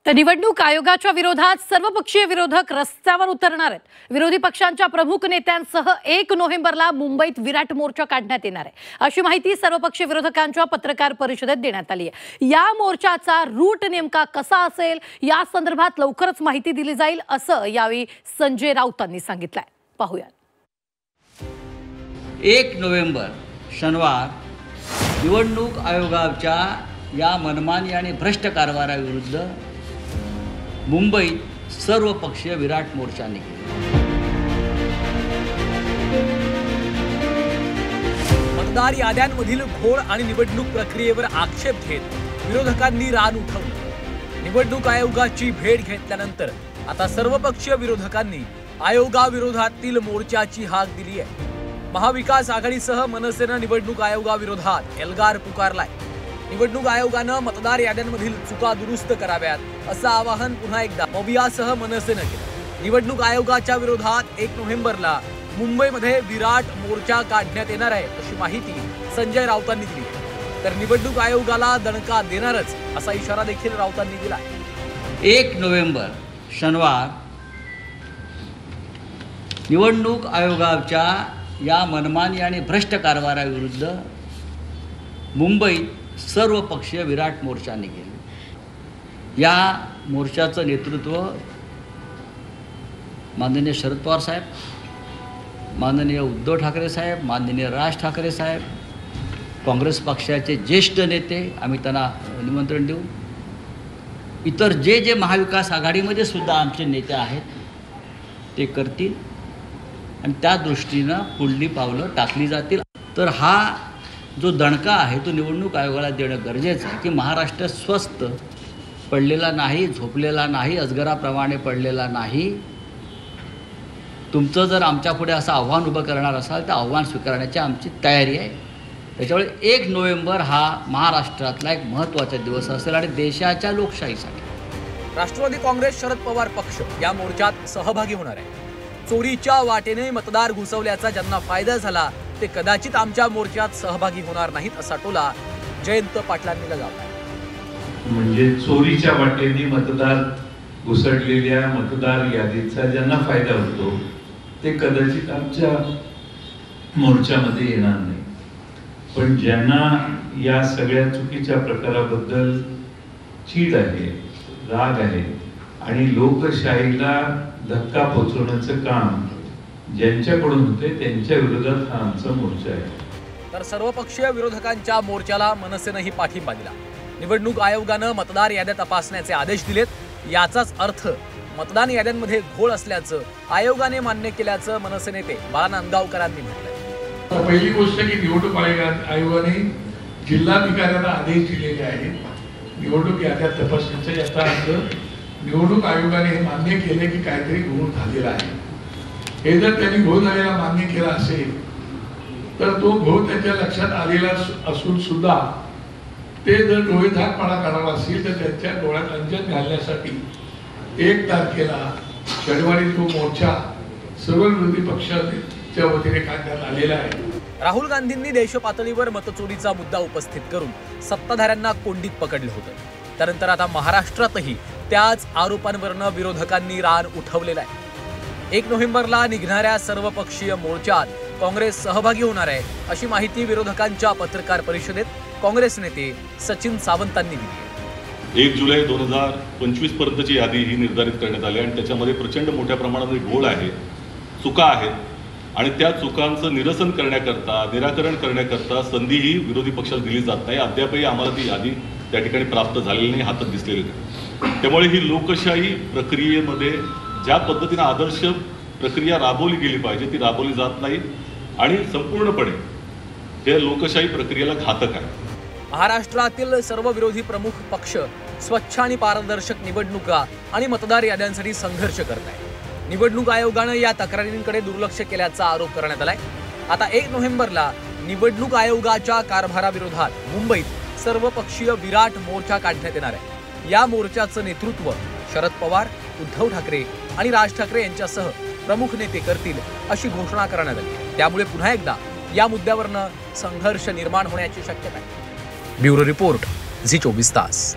तर निवडणूक आयोगाच्या विरोधात सर्वपक्षीय विरोधक रस्त्यावर उतरणार आहेत। विरोधी पक्षांच्या प्रमुख नेत्यांसह 1 नोव्हेंबरला मुंबईत विराट मोर्चा काढण्यात येणार आहे, अशी माहिती सर्वपक्षीय विरोधकांच्या पत्रकार परिषदेत देण्यात आली आहे। या मोर्चाचा रूट नेमका कसा असेल या संदर्भात लवकरच माहिती दिली जाईल, असं यावेळी संजय राऊतांनी सांगितलंय। पाहूया। 1 नोव्हेंबर शनिवार निवडणूक आयोगाच्या या मनमानी आणि भ्रष्ट कारभाराविरुद्ध मुंबईत सर्वपक्षीय विराट मोर्चा निघेल। मतदार याद्यांमधील घोळ आणि निवडणूक प्रक्रियेवर आक्षेप घेत विरोधकांनी रान उठवलं। निवडणूक आयोगाची भेट घेतल्यानंतर आता सर्वपक्षीय विरोधकांनी आयोगाविरोधातील मोर्चाची हाक दिली आहे। महाविकास आघाडीसह मनसेनं निवडणूक आयोगाविरोधात एल्गार पुकारलाय। निवडणूक आयोगानं मतदार याद्यांमधील चुका दुरुस्त कराव्यात, असं आवाहन पुन्हा एकदा मवियासह मनसेनं केलं। निवडणूक आयोगाच्या विरोधात 1 नोव्हेंबरला मुंबईमध्ये विराट मोर्चा काढण्यात येणार आहे, अशी माहिती संजय राऊतांनी दिली आहे। तर निवडणूक आयोगाला दणका देणारच असा इशारा देखील राऊतांनी दिला। 1 नोव्हेंबर शनिवार निवडणूक आयोगाच्या या मनमानी आणि भ्रष्ट कारभाराविरुद्ध मुंबईत सर्वपक्षीय विराट मोर्चा निघेल। या मोर्चाचं नेतृत्व माननीय शरद पवार साहेब, माननीय उद्धव ठाकरे साहेब, माननीय राज ठाकरे साहेब, काँग्रेस पक्षाचे ज्येष्ठ नेते, आम्ही त्यांना निमंत्रण देऊ। इतर जे महाविकास आघाडीमध्ये सुद्धा आमचे नेते आहेत ते करतील आणि त्या दृष्टीनं पुढली पावलं टाकली जातील। तर हा जो दणका आहे तो निवडणूक आयोगाला देणं गरजेचं आहे की महाराष्ट्र स्वस्थ पडलेला नाही, झोपलेला नाही, अजगराप्रमाणे पडलेला नाही। तुमचं जर आमच्या पुढे असं आव्हान उभं करणार असाल तर आव्हान स्वीकारण्याची आमची तयारी आहे। त्याच्यामुळे 1 नोव्हेंबर हा महाराष्ट्रातला एक महत्त्वाचा दिवस असेल आणि देशाच्या लोकशाहीसाठी राष्ट्रवादी काँग्रेस शरद पवार पक्ष या मोर्चात सहभागी होणार आहे। चोरीच्या वाटेने मतदार घुसवल्याचा ज्यांना फायदा झाला ते कदाचित आमच्या मोर्चात सहभागी होणार नाहीत, असा टोला जयंत पाटलांनी लगावला। म्हणजे चोरीच्या वाटेने मतदार घुसडलेल्या मतदार यादीचा ज्यांना फायदा होतो ते कदाचित आमच्या मोर्चामध्ये येणार नाही, पण ज्यांना या सगळ्या चुकीच्या प्रकाराबद्दल चीड आहे, राग आहे आणि लोकशाहीला धक्का पोचवण्याचं काम ज्यांच्याकडून होते त्यांच्या विरोधात हा आमचा मोर्चा आहे। तर सर्वपक्षीय विरोधकांच्या मोर्चाला मनसेनंही पाठिंबा दिला। निवडणूक आयोगानं मतदार याद्या तपासण्याचे आदेश दिलेत, याचाच अर्थ मतदान याद्यांमध्ये घोळ असल्याचं आयोगाने मान्य केल्याचं मनसे नेते बाळा नांदगावकरांनी म्हटलंय। पहिली गोष्ट की निवडणूक आयोगाने जिल्हाधिकाऱ्यांना आदेश दिलेले आहेत निवडणूक याद्या तपासण्याचा। याचा अर्थ निवडणूक आयोगाने हे मान्य केले की काहीतरी घोळ झालेला आहे। हे जर त्यांनी घोळ झालेला मान्य केला असेल तर तो घोळ त्यांच्या लक्षात आलेला असून सुद्धा ते जर डोळेझाकपणा करणार असेल तर त्यांच्या डोळ्यात अंजन घालण्यासाठी 1 तारखेला शनिवारी तो मोर्चा सर्व विरोधी पक्षाच्या वतीने काढण्यात आलेला आहे। राहुल गांधींनी देशपातळीवर मतचोरीचा मुद्दा उपस्थित करून सत्ताधाऱ्यांना कोंडीत पकडलं होतं। त्यानंतर आता महाराष्ट्रातही त्याच आरोपांवरनं विरोधकांनी रान उठवलेलं आहे। 1 नोव्हेंबरला निघणाऱ्या सर्वपक्षीय मोर्चात काँग्रेस सहभागी होणार आहे, अशी माहिती विरोधकांच्या पत्रकार परिषदेत काँग्रेस नेते सचिन सावंतांनी दिली आहे। 1 जुलै 2025 पर्यंतची यादी ही निर्धारित करण्यात आली आणि त्याच्यामध्ये प्रचंड मोठ्या प्रमाणात घोळ आहे, चुका आहेत आणि त्या चुकांचं निराकरण करण्याकरता संधीही विरोधी पक्षाला दिली जात नाही। अद्यापही आम्हाला ती यादी त्या ठिकाणी प्राप्त झालेली नाही, हातात दिसलेली नाही। त्यामुळे ही लोकशाही प्रक्रियेमध्ये ज्या पद्धतीने आदर्श प्रक्रिया राबवली गेली पाहिजे ती राबवली जात नाही आणि संपूर्णपणे हे लोकशाही प्रक्रियेला घातक आहे। महाराष्ट्रातील सर्व विरोधी प्रमुख पक्ष स्वच्छ आणि पारदर्शक निवडणुका आणि मतदार याद्यांसाठी संघर्ष करत आहेत। निवडणूक आयोगानं या तक्रारींकडे दुर्लक्ष केल्याचा आरोप करण्यात आलाय। आता 1 नोव्हेंबरला निवडणूक आयोगाच्या कारभाराविरोधात मुंबईत सर्वपक्षीय विराट मोर्चा काढण्यात येणार आहे। या मोर्चाचं नेतृत्व शरद पवार, उद्धव ठाकरे आणि राज ठाकरे यांच्यासह प्रमुख नेते करतील, अशी घोषणा करण्यात आली। त्यामुळे पुन्हा एकदा या मुद्द्यावरनं संघर्ष निर्माण होण्याची शक्यता आहे। ब्युरो रिपोर्ट, झी 24 तास।